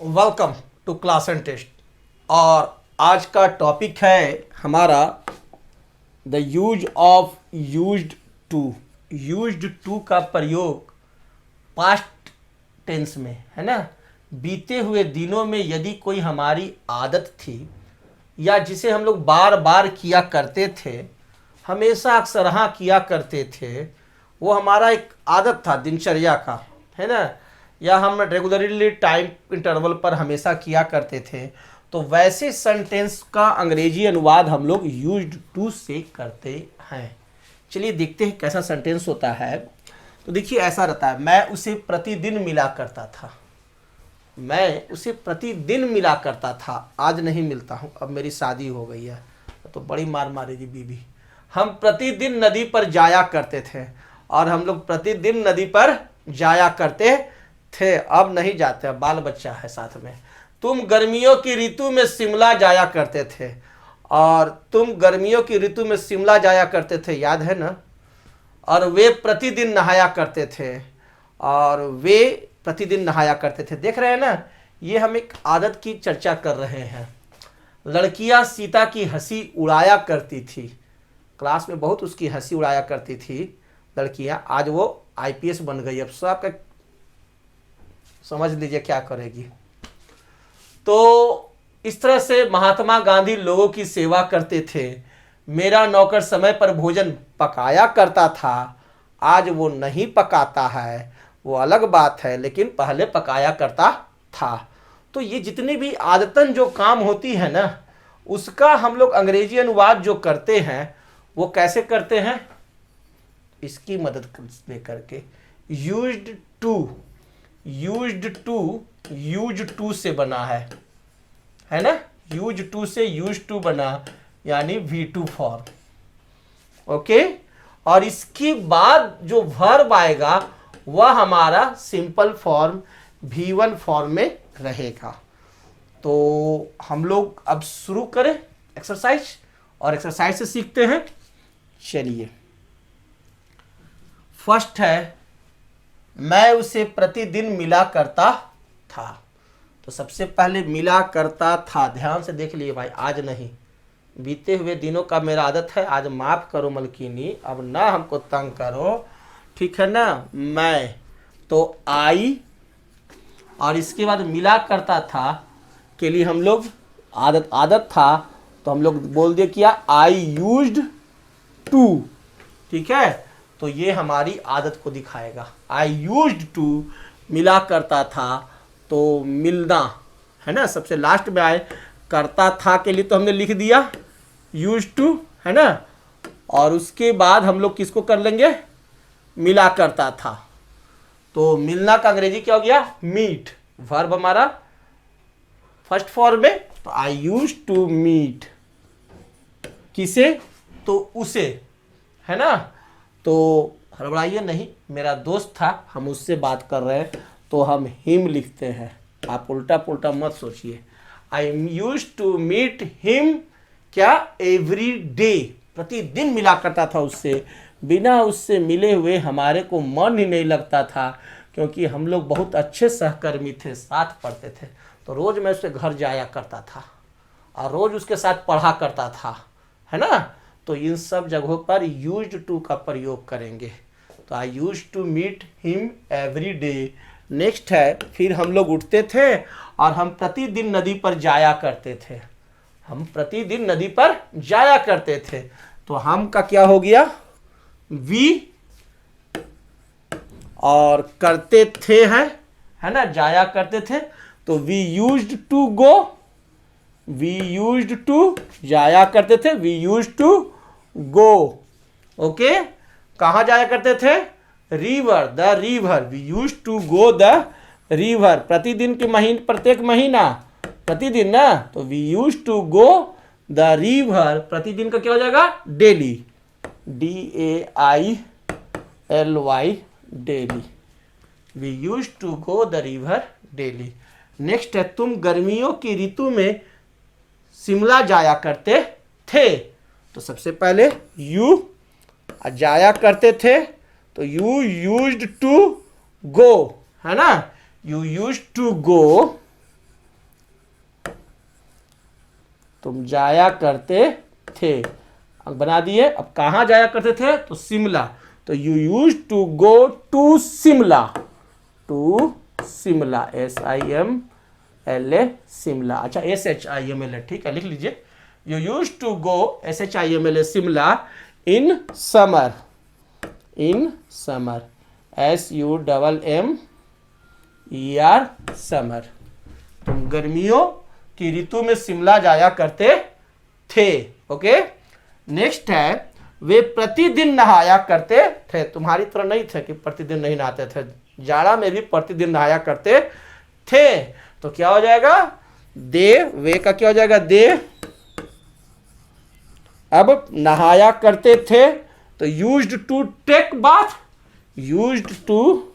Welcome to class and test. और आज का टॉपिक है हमारा the use of used to. Used to का प्रयोग पास्ट टेंस में, है ना। बीते हुए दिनों में यदि कोई हमारी आदत थी या जिसे हम लोग बार बार किया करते थे, हमेशा अक्सर हाँ किया करते थे, वो हमारा एक आदत था दिनचर्या का, है ना, या हम रेगुलरली टाइम इंटरवल पर हमेशा किया करते थे, तो वैसे सेंटेंस का अंग्रेजी अनुवाद हम लोग यूज्ड टू से करते हैं। चलिए देखते हैं कैसा सेंटेंस होता है। तो देखिए ऐसा रहता है, मैं उसे प्रतिदिन मिला करता था। मैं उसे प्रतिदिन मिला करता था, आज नहीं मिलता हूँ, अब मेरी शादी हो गई है तो बड़ी मार मारेगी बीबी। हम प्रतिदिन नदी पर जाया करते थे, और हम लोग प्रतिदिन नदी पर जाया करते थे, अब नहीं जाते, अब बाल बच्चा है साथ में। तुम गर्मियों की ऋतु में शिमला जाया करते थे, और तुम गर्मियों की ऋतु में शिमला जाया करते थे, याद है ना। और वे प्रतिदिन नहाया करते थे, और वे प्रतिदिन नहाया करते थे। देख रहे हैं ना, ये हम एक आदत की चर्चा कर रहे हैं। लड़कियां सीता की हंसी उड़ाया करती थी, क्लास में बहुत उसकी हंसी उड़ाया करती थी लड़कियां। आज वो आईपीएस बन गई, अब सब आपका समझ लीजिए क्या करेगी। तो इस तरह से महात्मा गांधी लोगों की सेवा करते थे। मेरा नौकर समय पर भोजन पकाया करता था, आज वो नहीं पकाता है, वो अलग बात है, लेकिन पहले पकाया करता था। तो ये जितनी भी आदतन जो काम होती है ना, उसका हम लोग अंग्रेजी अनुवाद जो करते हैं वो कैसे करते हैं, इसकी मदद लेकर के। Used to, used to use to से बना है ना। यूज टू से यूज टू बना, यानी V2 फॉर्म। ओके, और इसके बाद जो वर्ब आएगा वह हमारा सिंपल फॉर्म V1 फॉर्म में रहेगा। तो हम लोग अब शुरू करें एक्सरसाइज, और एक्सरसाइज से सीखते हैं। चलिए, फर्स्ट है, मैं उसे प्रतिदिन मिला करता था। तो सबसे पहले मिला करता था, ध्यान से देख लिए भाई, आज नहीं, बीते हुए दिनों का मेरा आदत है, आज माफ करो मलकिनी, अब ना हमको तंग करो, ठीक है ना। मैं तो आई, और इसके बाद मिला करता था के लिए हम लोग आदत था, तो हम लोग बोल दिए क्या, आई यूज्ड टू, ठीक है। तो ये हमारी आदत को दिखाएगा। आई यूज्ड टू मिला करता था, तो मिलना है ना, सबसे लास्ट में आए। करता था के लिए तो हमने लिख दिया यूज टू, है ना। और उसके बाद हम लोग किसको कर लेंगे, मिला करता था। तो मिलना का अंग्रेजी क्या हो गया, मीट। वर्ब हमारा फर्स्ट फॉर्म में, तो आई यूज टू मीट किसे, तो उसे, है ना। तो हड़बड़ाइए नहीं, मेरा दोस्त था, हम उससे बात कर रहे हैं, तो हम हिम लिखते हैं, आप उल्टा पुल्टा मत सोचिए। आई यूज टू मीट हिम, क्या, एवरी डे, प्रतिदिन मिला करता था उससे। बिना उससे मिले हुए हमारे को मन ही नहीं लगता था, क्योंकि हम लोग बहुत अच्छे सहकर्मी थे, साथ पढ़ते थे। तो रोज मैं उसके घर जाया करता था, और रोज उसके साथ पढ़ा करता था, है ना। तो इन सब जगहों पर यूज्ड टू का प्रयोग करेंगे। तो I use to meet him every day. Next है, फिर हम लोग उठते थे और हम प्रतिदिन नदी पर जाया करते थे। हम प्रतिदिन नदी पर जाया करते थे, तो हम का क्या हो गया, वी, और करते थे है ना, जाया करते थे, तो we used to go, we used to जाया करते थे, we used to go. Okay, कहाँ जाया करते थे, river, the river, we use to go the river. प्रतिदिन के प्रत्येक महीना, प्रतिदिन ना, तो we use to go the river, प्रतिदिन का क्या हो जाएगा, daily, DAILY, daily, we use to go the river daily. Next है, तुम गर्मियों की ऋतु में शिमला जाया करते थे। तो सबसे पहले यू, जाया करते थे, तो यू यूज्ड टू गो, है ना, यू यूज्ड टू गो, तुम जाया करते थे। अब बना दिए। अब कहाँ जाया करते थे? तो शिमला। तो you use to go to Shimla. To Shimla, SIMLA, Shimla. अच्छा, SHIMLA, ठीक है, लिख लीजिए। यू यूज टू गो SHIMLA Shimla in summer. In summer, SUMMER, summer. तुम गर्मियों की ऋतु में शिमला जाया करते थे। ओके। नेक्स्ट है, वे प्रतिदिन नहाया करते थे। तुम्हारी तरह नहीं थे कि प्रतिदिन नहीं नहाते थे, जाड़ा में भी प्रतिदिन नहाया करते थे। तो क्या हो जाएगा? दे, वे का क्या हो जाएगा? दे। अब नहाया करते थे तो used to take bath. Used to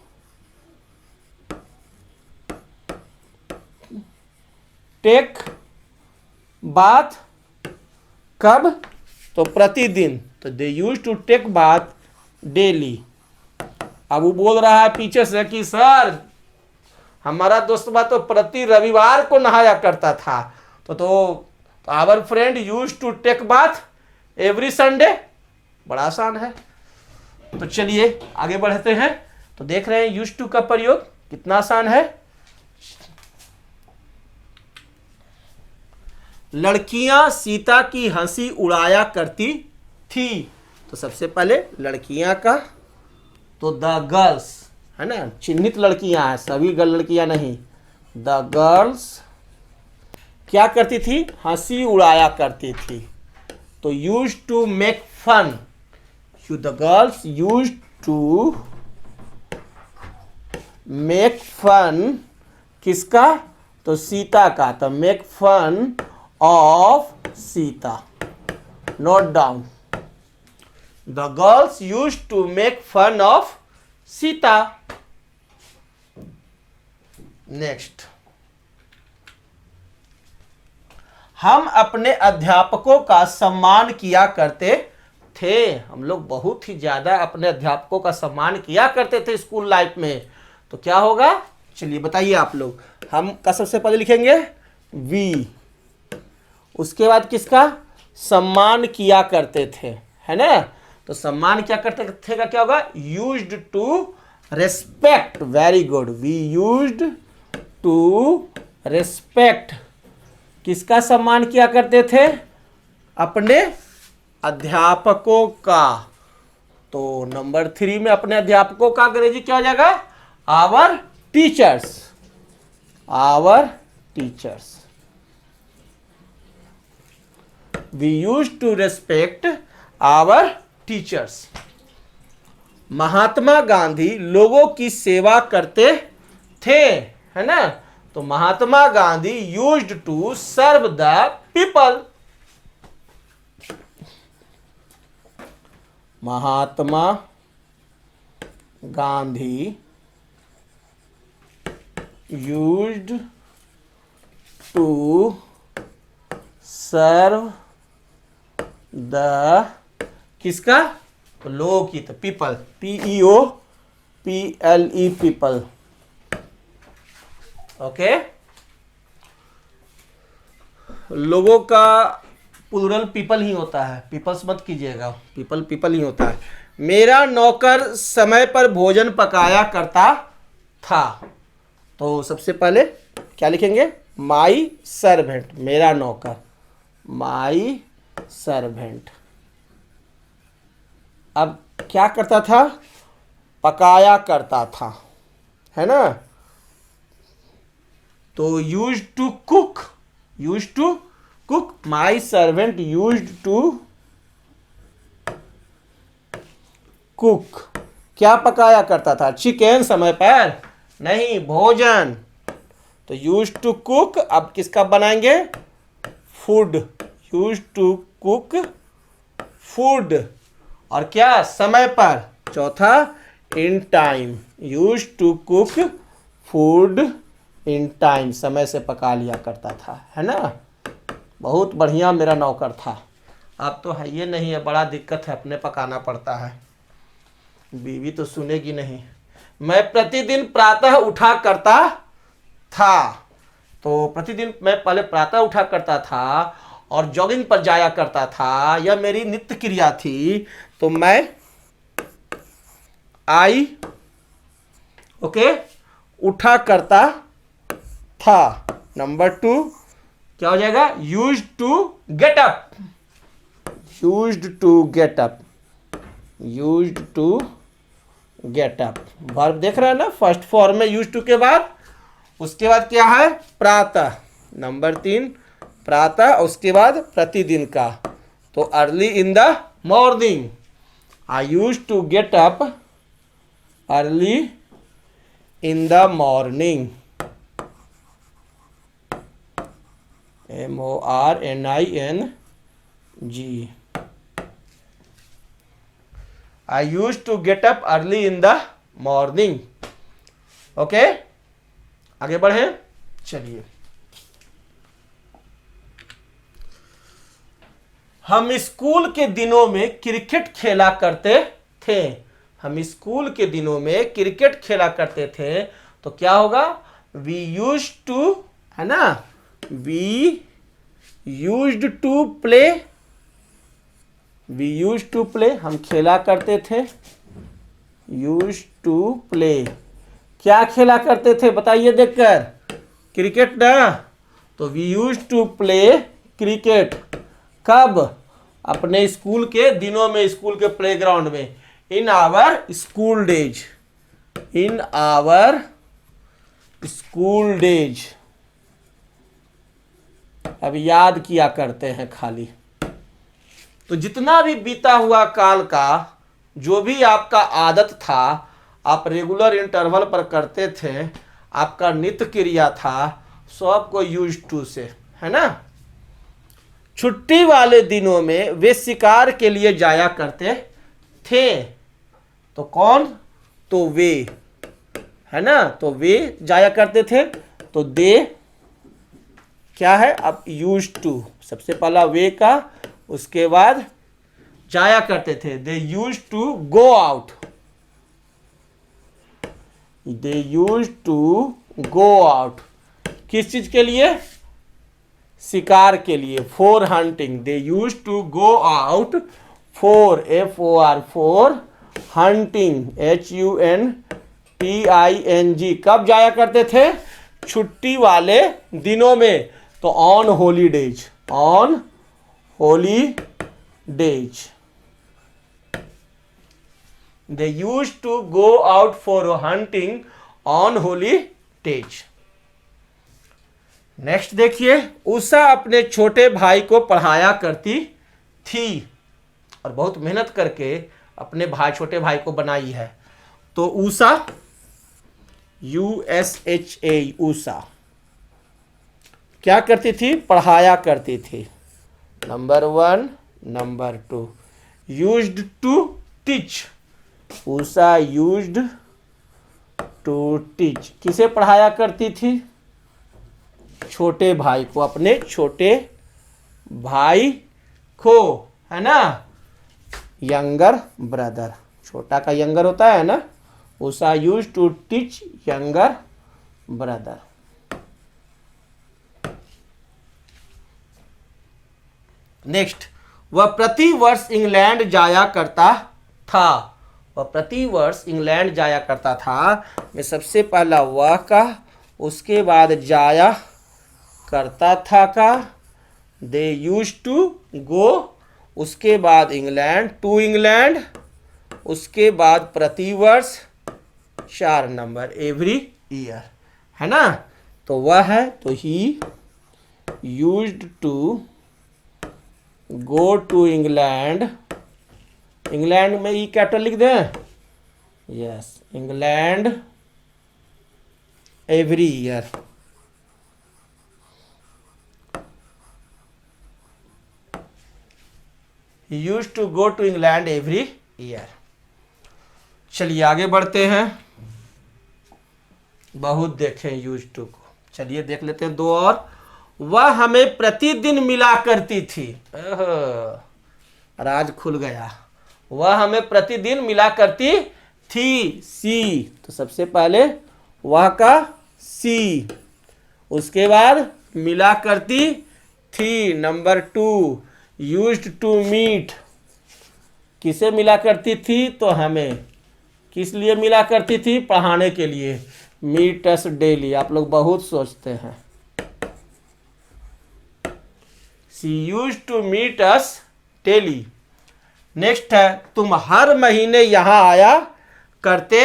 take bath कब? तो प्रतिदिन। तो they use to take bath daily. अब वो बोल रहा है पीछे से कि सर हमारा दोस्त बा तो प्रति रविवार को नहाया करता था। तो our friend use to take bath every Sunday. बड़ा आसान है। तो चलिए आगे बढ़ते हैं। तो देख रहे हैं यूज टू का प्रयोग कितना आसान है। लड़कियां सीता की हंसी उड़ाया करती थी। तो सबसे पहले लड़कियां का, तो द गर्ल्स है ना, चिन्हित लड़कियां हैं, सभी लड़कियां नहीं। द गर्ल्स क्या करती थी? हंसी उड़ाया करती थी। तो use to make fun. The girls use to make fun किसका? तो सीता का। तो make fun of Sita. Note down. The girls use to make fun of Sita. Next, हम अपने अध्यापकों का सम्मान किया करते थे। हम लोग बहुत ही ज्यादा अपने अध्यापकों का सम्मान किया करते थे स्कूल लाइफ में। तो क्या होगा? चलिए बताइए आप लोग। हम का सबसे पहले लिखेंगे वी, उसके बाद किसका? सम्मान किया करते थे, है ना। तो सम्मान क्या करते थे का क्या होगा? Used to respect. Very good. We used to respect. किसका सम्मान किया करते थे? अपने अध्यापकों का। तो नंबर 3 में अपने अध्यापकों का अंग्रेजी क्या हो जाएगा? Our teachers. Our teachers. We use to respect our teachers. Mahatma Gandhi लोगों की सेवा करते थे, है ना। तो Mahatma Gandhi used to serve the people. Mahatma Gandhi used to serve the किसका? तो लोगों की। तो पीपल, PEOPLE, पीपल। ओके। लोगों का प्लूरल पीपल ही होता है, पीपल्स मत कीजिएगा, पीपल ही होता है। मेरा नौकर समय पर भोजन पकाया करता था। तो सबसे पहले क्या लिखेंगे? माई सर्वेंट, मेरा नौकर। My servant. अब क्या करता था? पकाया करता था, है ना। तो use to cook. Use to cook. My servant used to cook. क्या पकाया करता था? चिकन समय पर नहीं, भोजन। तो यूज टू कुक। अब किसका बनाएंगे? Food. Use to cook food. और क्या? समय पर। चौथा, in time. Use to cook food in time, समय से पका लिया करता था, है ना। बहुत बढ़िया मेरा नौकर था। अब तो है ये नहीं है, बड़ा दिक्कत है, अपने पकाना पड़ता है। बीवी तो सुनेगी नहीं। मैं प्रतिदिन प्रातः उठा करता था। तो प्रतिदिन मैं पहले प्रातः उठा करता था और जॉगिंग पर जाया करता था, यह मेरी नित्य क्रिया थी, तो मैं आई ओके उठा करता था। नंबर 2 क्या हो जाएगा? Used to get up, used to get up, used to get up. Verb देख रहे हैं ना, फर्स्ट फॉर्म में यूज्ड टू के बाद, उसके बाद क्या है? प्रातः। नंबर 3 प्रातः, उसके बाद प्रतिदिन का, तो early in the morning. I used to get up early in the morning. MORNING। I used to get up early in the morning। Okay आगे बढ़े, चलिए। हम स्कूल के दिनों में क्रिकेट खेला करते थे। हम स्कूल के दिनों में क्रिकेट खेला करते थे, तो क्या होगा? वी यूज्ड टू, है ना, we used to play, we used to play, हम खेला करते थे, यूज्ड टू प्ले। क्या खेला करते थे बताइए देखकर? क्रिकेट ना, तो we used to play cricket. कब? अपने स्कूल के दिनों में, स्कूल के प्लेग्राउंड में, in our school days, in our school days. अब याद किया करते हैं खाली। तो जितना भी बीता हुआ काल का जो भी आपका आदत था, आप रेगुलर इंटरवल पर करते थे, आपका नित्य क्रिया था, सबको यूज टू से, है ना। छुट्टी वाले दिनों में वे शिकार के लिए जाया करते थे, तो कौन? तो वे, है ना, तो वे जाया करते थे, तो दे क्या है? अब यूज टू, सबसे पहला वे का, उसके बाद जाया करते थे, they use to go out, they use to go out. किस चीज के लिए? शिकार के लिए, for hunting. They use to go out for, FOR, for hunting, HUNTING। कब जाया करते थे? छुट्टी वाले दिनों में, तो on holidays, on holidays they used to go out for hunting on holidays। Next देखिए, उषा अपने छोटे भाई को पढ़ाया करती थी, और बहुत मेहनत करके अपने भाई, छोटे भाई को बनाई है। तो उषा, USHA, उषा क्या करती थी? पढ़ाया करती थी। Number 1, number 2, used to teach, Usha used to teach. किसे पढ़ाया करती थी? छोटे भाई को, अपने छोटे भाई को, है ना, यंगर ब्रदर, छोटा का यंगर होता है ना। Usha used to teach younger brother. Next, वह प्रति वर्ष इंग्लैंड जाया करता था, वह प्रति वर्ष इंग्लैंड जाया करता था। मैं सबसे पहला वह का, उसके बाद जाया करता था का, दे यूज टू गो, उसके बाद इंग्लैंड, टू इंग्लैंड, उसके बाद प्रतिवर्ष, 4 नंबर एवरी ईयर, है ना। तो वह है, तो he used to go to England, England में ई कैपिटल लिख दें, yes, England every year. Used to go to England every year. चलिए आगे बढ़ते हैं, बहुत देखें यूज्ड टू को। चलिए देख लेते हैं 2 और। वह हमें प्रतिदिन मिला करती थी, राज खुल गया। वह हमें प्रतिदिन मिला करती थी, सी, तो सबसे पहले वह का सी, उसके बाद मिला करती थी। नंबर 2 यूज्ड टू मीट, किसे मिला करती थी? तो हमें। किस लिए मिला करती थी? पढ़ाने के लिए। मीट अस डेली, आप लोग बहुत सोचते हैं। She used to meet us daily. Next है तुम हर महीने यहां आया करते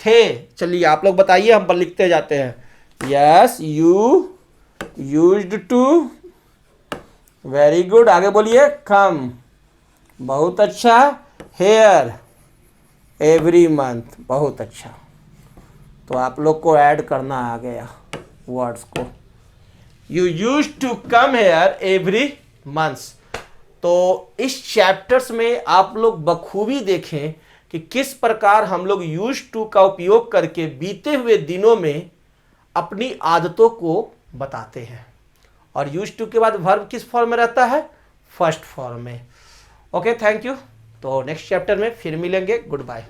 थे। चलिए आप लोग बताइए, हम पर लिखते जाते हैं। Yes you used to, very good, आगे बोलिए। कम, बहुत अच्छा। हेयर एवरी मंथ, बहुत अच्छा। तो आप लोग को ऐड करना आ गया वर्ड्स को। You used to come here every month. तो इस चैप्टर्स में आप लोग बखूबी देखें कि किस प्रकार हम लोग यूज्ड टू का उपयोग करके बीते हुए दिनों में अपनी आदतों को बताते हैं। और यूज्ड टू के बाद वर्ब किस फॉर्म में रहता है? फर्स्ट फॉर्म में। Okay, thank you. तो नेक्स्ट चैप्टर में फिर मिलेंगे। Good bye.